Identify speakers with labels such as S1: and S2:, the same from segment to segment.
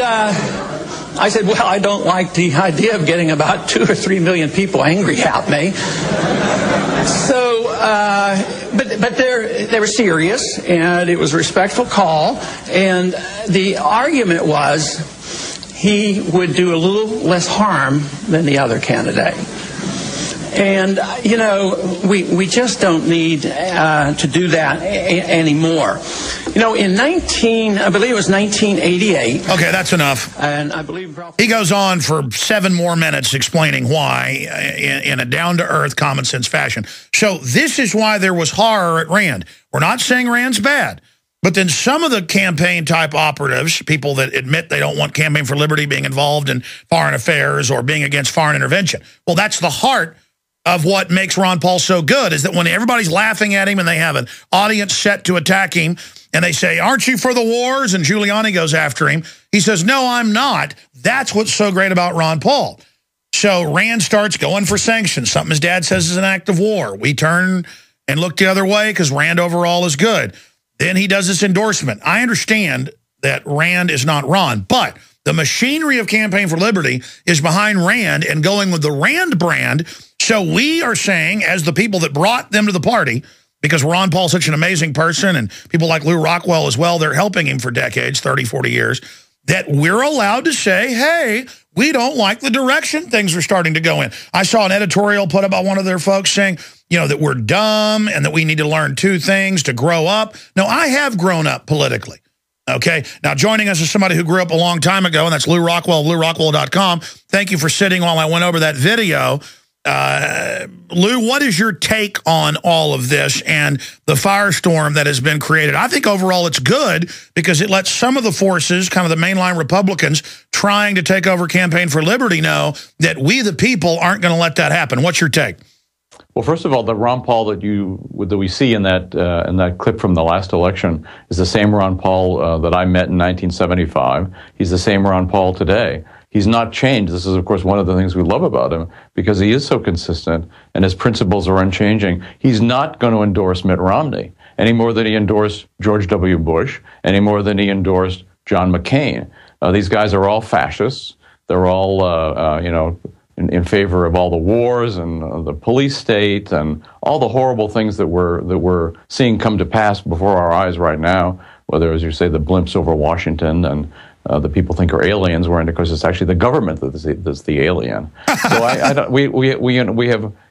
S1: I said, well, I don't like the idea of getting about 2 or 3 million people angry at me. So, but they were serious, and it was a respectful call. And the argument was he would do a little less harm than the other candidate. And, you know, we just don't need to do that anymore. You know, in I believe it was 1988.
S2: Okay, that's enough.
S1: And I believe
S2: he goes on for 7 more minutes explaining why in a down-to-earth, common-sense fashion. So this is why there was horror at Rand. We're not saying Rand's bad. But then some of the campaign-type operatives, people that admit they don't want Campaign for Liberty being involved in foreign affairs or being against foreign intervention. Well, that's the heart of what makes Ron Paul so good, is that when everybody's laughing at him and they have an audience set to attack him, and they say, aren't you for the wars? And Giuliani goes after him. He says, no, I'm not. That's what's so great about Ron Paul. So Rand starts going for sanctions, something his dad says is an act of war. We turn and look the other way because Rand overall is good. Then he does this endorsement. I understand that Rand is not Ron, but the machinery of Campaign for Liberty is behind Rand and going with the Rand brand. So we are saying, as the people that brought them to the party, because Ron Paul's such an amazing person, and people like Lew Rockwell as well, they're helping him for decades, 30, 40 years, that we're allowed to say, hey, we don't like the direction things are starting to go in. I saw an editorial put up by one of their folks saying, you know, that we're dumb and that we need to learn 2 things to grow up. No, I have grown up politically. Okay, now joining us is somebody who grew up a long time ago, and that's Lew Rockwell, LewRockwell.com. Thank you for sitting while I went over that video. Lew, what is your take on all of this and the firestorm that has been created? I think overall it's good because it lets some of the forces, kind of the mainline Republicans trying to take over Campaign for Liberty, know that we the people aren't going to let that happen. What's your take?
S3: Well, first of all, the Ron Paul that we see in that clip from the last election is the same Ron Paul that I met in 1975. He's the same Ron Paul today. He's not changed. This is, of course, one of the things we love about him because he is so consistent and his principles are unchanging. He's not going to endorse Mitt Romney any more than he endorsed George W. Bush, any more than he endorsed John McCain. These guys are all fascists. They're all, you know, in favor of all the wars and the police state and all the horrible things that we're seeing come to pass before our eyes right now, whether, as you say, the blimps over Washington and the people think are aliens, when of course it's actually the government that's the alien. So we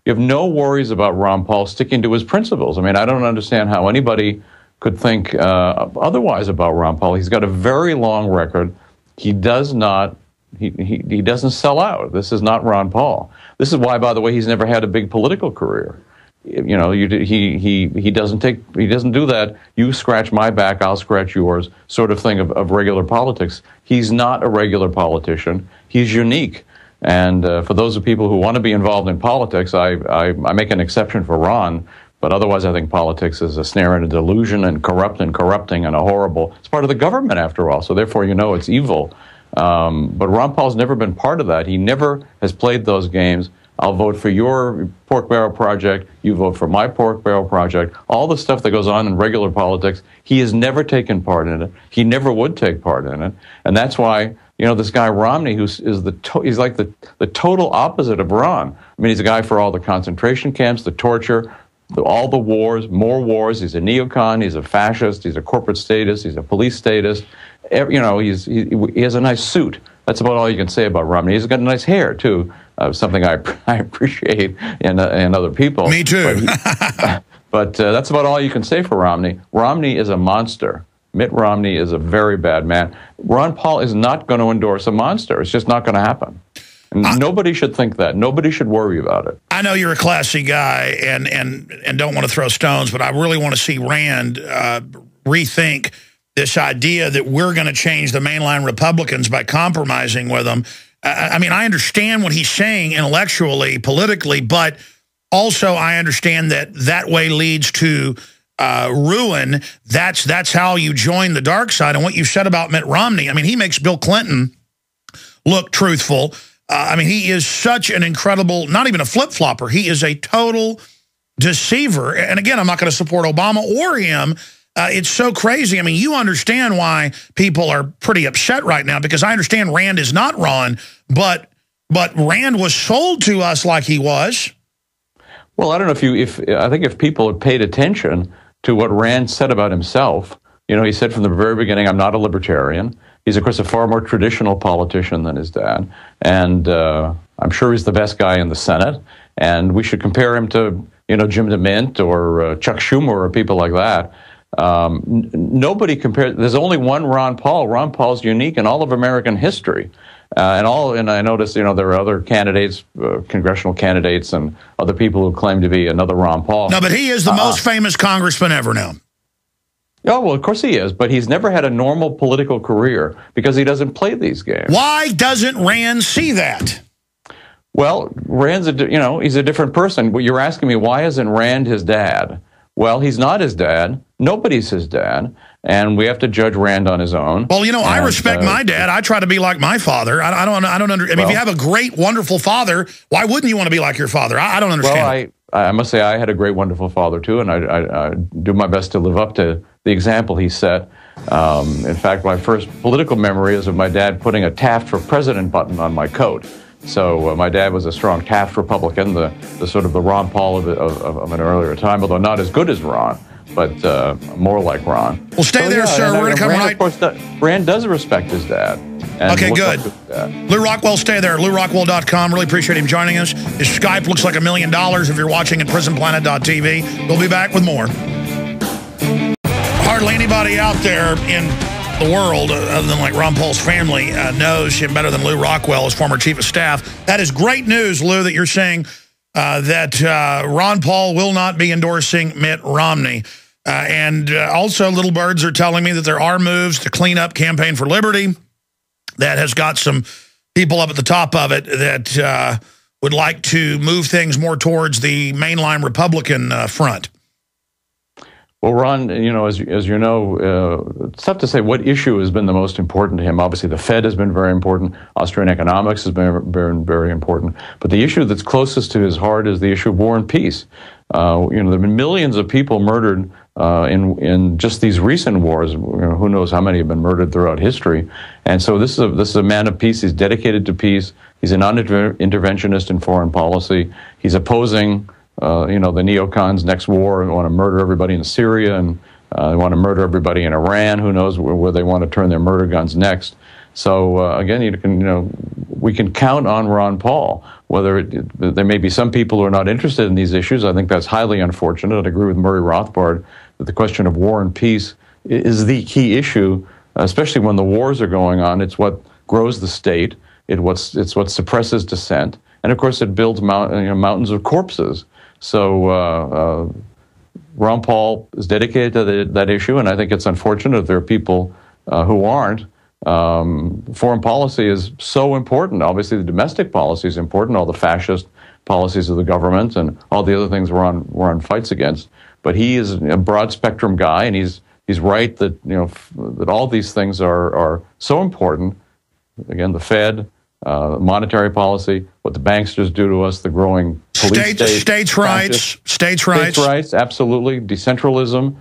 S3: have no worries about Ron Paul sticking to his principles. I mean, I don't understand how anybody could think otherwise about Ron Paul. He's got a very long record. He does not. He doesn't sell out. This is not Ron Paul. This is why, by the way, he's never had a big political career. You know, he doesn't do that. You scratch my back, I'll scratch yours sort of thing of regular politics. He's not a regular politician. He's unique. And for those of people who want to be involved in politics, I make an exception for Ron. But otherwise, I think politics is a snare and a delusion and corrupting and a horrible. It's part of the government, after all. So therefore, you know, it's evil. But Ron Paul's never been part of that. He never has played those games. I'll vote for your pork barrel project. You vote for my pork barrel project. All the stuff that goes on in regular politics, he has never taken part in it. He never would take part in it. And that's why, you know, this guy Romney, he's like the total opposite of Ron. I mean, he's a guy for all the concentration camps, the torture, all the wars, more wars. He's a neocon. He's a fascist. He's a corporate statist. He's a police statist. You know, he has a nice suit. That's about all you can say about Romney. He's got nice hair, too, something I appreciate in other people.
S2: Me too.
S3: But that's about all you can say for Romney. Romney is a monster. Mitt Romney is a very bad man. Ron Paul is not going to endorse a monster. It's just not going to happen. And nobody should think that. Nobody should worry about it.
S2: I know you're a classy guy and don't want to throw stones, but I really want to see Rand rethink this idea that we're going to change the mainline Republicans by compromising with them. I mean, I understand what he's saying intellectually, politically, but also I understand that way leads to ruin. That's how you join the dark side. And what you said about Mitt Romney, I mean, he makes Bill Clinton look truthful. I mean, he is such an incredible, not even a flip-flopper. He is a total deceiver. And again, I'm not going to support Obama or him, It's so crazy. I mean, you understand why people are pretty upset right now, because I understand Rand is not Ron, but Rand was sold to us like he was.
S3: Well, I don't know I think if people had paid attention to what Rand said about himself, you know, he said from the very beginning, I'm not a libertarian. He's, of course, a far more traditional politician than his dad. And I'm sure he's the best guy in the Senate. And we should compare him to, you know, Jim DeMint or Chuck Schumer or people like that. Nobody compares. There's only one Ron Paul. Ron Paul's unique in all of American history. And I noticed, you know, there are other candidates, congressional candidates, and other people who claim to be another Ron Paul.
S2: No, but he is the most famous congressman ever now.
S3: Oh, well, of course he is, but he's never had a normal political career because he doesn't play these games.
S2: Why doesn't Rand see that?
S3: Well, he's a different person. But you're asking me, why isn't Rand his dad? Well, he's not his dad. Nobody's his dad. And we have to judge Rand on his own.
S2: Well, you know, I respect my dad. I try to be like my father. I mean, if you have a great, wonderful father, why wouldn't you want to be like your father? I don't understand.
S3: Well, I must say I had a great, wonderful father, too, and I do my best to live up to the example he set. In fact, my first political memory is of my dad putting a Taft for President button on my coat. So my dad was a strong Taft Republican, the sort of the Ron Paul of an earlier time, although not as good as Ron, but more like Ron.
S2: Well, stay there, sir. We're going to come
S3: Rand,
S2: right.
S3: Of course, Rand does respect his dad.
S2: Okay, good. Lew Rockwell, stay there. LewRockwell.com. Really appreciate him joining us. His Skype looks like $1 million if you're watching at prisonplanet.tv. We'll be back with more. Hardly anybody out there in the world, other than like Ron Paul's family, knows him better than Lew Rockwell, his former chief of staff. That is great news, Lew, that you're saying that Ron Paul will not be endorsing Mitt Romney. And also, little birds are telling me that there are moves to clean up Campaign for Liberty that has got some people up at the top of it that would like to move things more towards the mainline Republican front.
S3: Well, Ron, you know, as you know, it's tough to say what issue has been the most important to him. Obviously, the Fed has been very important. Austrian economics has been very, very important. But the issue that's closest to his heart is the issue of war and peace. You know, there have been millions of people murdered in just these recent wars. You know, who knows how many have been murdered throughout history. And so this is a man of peace. He's dedicated to peace. He's a non-interventionist in foreign policy. He's opposing you know, the neocons next war and want to murder everybody in Syria, and they want to murder everybody in Iran. Who knows where they want to turn their murder guns next? So again, we can count on Ron Paul. Whether there may be some people who are not interested in these issues, I think that's highly unfortunate. I agree with Murray Rothbard that the question of war and peace is the key issue, especially when the wars are going on. It's what grows the state. It's what suppresses dissent, and of course, it builds mountains of corpses. So Ron Paul is dedicated to that issue, and I think it's unfortunate there are people who aren't. Foreign policy is so important. Obviously, the domestic policy is important, all the fascist policies of the government and all the other things we're on fights against. But he is a broad spectrum guy, and he's right that that all these things are so important. Again, the Fed, monetary policy, what the banksters do to us, the growing police
S2: states' rights,
S3: absolutely, decentralism.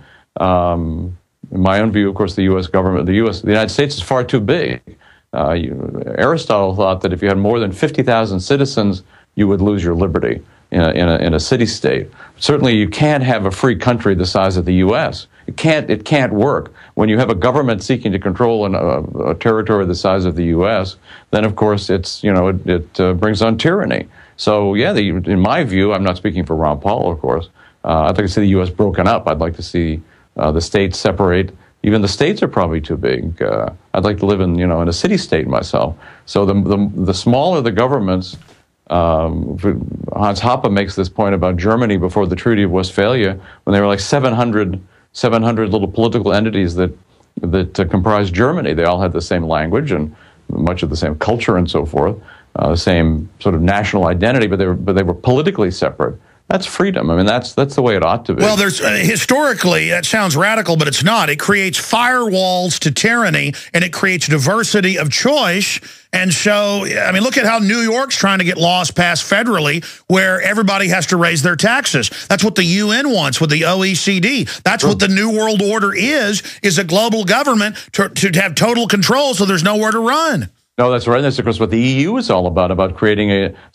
S3: In my own view, of course, the U.S. government, the United States is far too big. Aristotle thought that if you had more than 50,000 citizens, you would lose your liberty in a city-state. Certainly, you can't have a free country the size of the U.S. It can't work. When you have a government seeking to control a territory the size of the U.S., then of course it brings on tyranny. So yeah, in my view, I'm not speaking for Ron Paul, of course. I'd like to see the U.S. broken up. I'd like to see the states separate. Even the states are probably too big. I'd like to live in a city-state myself. So the smaller the governments. Hans Hoppe makes this point about Germany before the Treaty of Westphalia, when they were like 700 little political entities that comprised Germany. They all had the same language and much of the same culture and so forth, the same sort of national identity, but they were politically separate. That's freedom. I mean, that's the way it ought to be.
S2: Well, there's historically, that sounds radical, but it's not. It creates firewalls to tyranny, and it creates diversity of choice. And so, I mean, look at how New York's trying to get laws passed federally where everybody has to raise their taxes. That's what the UN wants with the OECD. That's what the New World Order is a global government to have total control so there's nowhere to run.
S3: No, that's right. That's, of course, what the EU is all about creating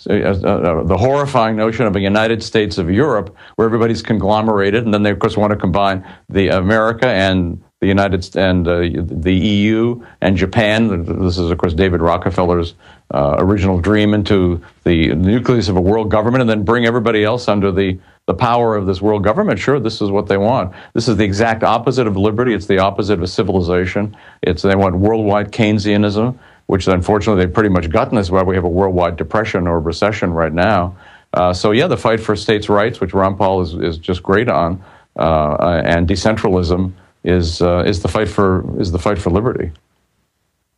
S3: the horrifying notion of a United States of Europe where everybody's conglomerated, and then they, of course, want to combine the America and the the EU and Japan. This is, of course, David Rockefeller's original dream into the nucleus of a world government, and then bring everybody else under the power of this world government. Sure, this is what they want. This is the exact opposite of liberty. It's the opposite of civilization. They want worldwide Keynesianism, which unfortunately they've pretty much gotten. That's why we have a worldwide depression or recession right now. So yeah, the fight for states' rights, which Ron Paul is just great on, and decentralism is the fight for liberty.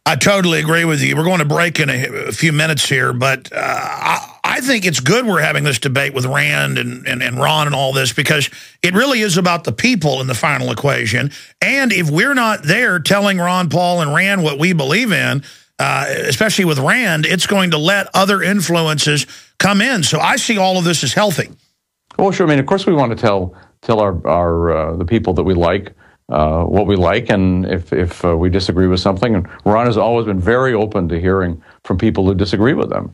S2: I totally agree with you. We're going to break in a few minutes here, but I think it's good we're having this debate with Rand and Ron and all this, because it really is about the people in the final equation. And if we're not there telling Ron Paul and Rand what we believe in, especially with Rand, it's going to let other influences come in. So I see all of this as healthy.
S3: Well, sure. I mean, of course, we want to tell our the people that we like what we like, and if we disagree with something. And Ron has always been very open to hearing from people who disagree with them.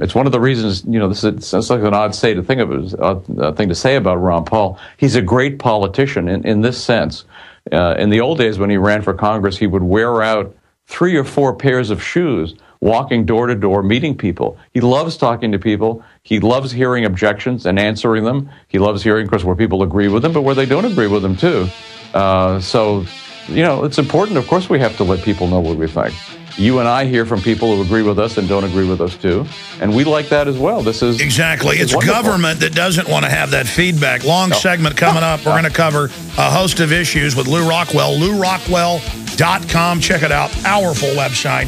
S3: It's one of the reasons, it's like an odd thing to say about Ron Paul. He's a great politician in this sense. In the old days when he ran for Congress, he would wear out 3 or 4 pairs of shoes walking door to door, meeting people. He loves talking to people. He loves hearing objections and answering them. He loves hearing, of course, where people agree with him, but where they don't agree with him, too. So, it's important. Of course, we have to let people know what we think. You and I hear from people who agree with us and don't agree with us, too. And we like that as well.
S2: Exactly. It's government that doesn't want to have that feedback. Long segment coming up. We're going to cover a host of issues with Lew Rockwell. LewRockwell.com. Check it out. Powerful website.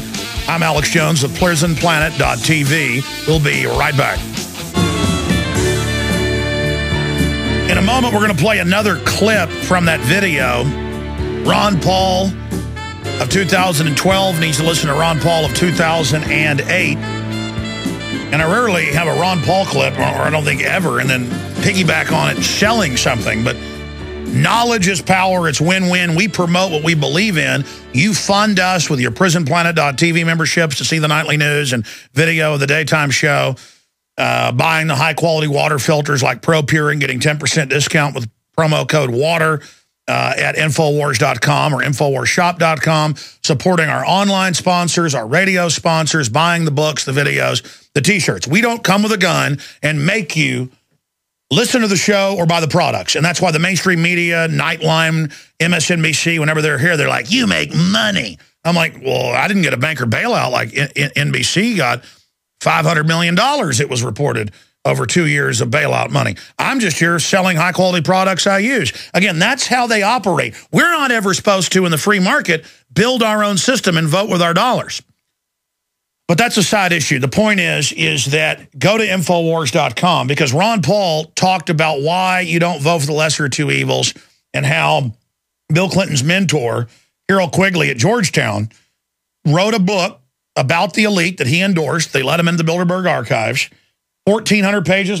S2: I'm Alex Jones of Prisonplanet.tv. We'll be right back. In a moment, we're going to play another clip from that video. Ron Paul of 2012 needs to listen to Ron Paul of 2008. And I rarely have a Ron Paul clip, or I don't think ever, and then piggyback on it selling something. But knowledge is power. It's win-win. We promote what we believe in. You fund us with your Prisonplanet.tv memberships to see the nightly news and video of the daytime show. Buying the high-quality water filters like ProPure and getting 10% discount with promo code WATER at Infowars.com or InfoWarsShop.com, supporting our online sponsors, our radio sponsors, buying the books, the videos, the T-shirts. We don't come with a gun and make you listen to the show or buy the products. And that's why the mainstream media, Nightline, MSNBC, whenever they're here, they're like, you make money. I'm like, well, I didn't get a banker bailout like NBC got. $500 million, it was reported, over 2 years of bailout money. I'm just here selling high-quality products I use. Again, that's how they operate. We're not ever supposed to, in the free market, build our own system and vote with our dollars. But that's a side issue. The point is that go to Infowars.com, because Ron Paul talked about why you don't vote for the lesser of two evils and how Bill Clinton's mentor, Harold Quigley at Georgetown, wrote a book about the elite that he endorsed. They let him into the Bilderberg archives, 1,400 pages.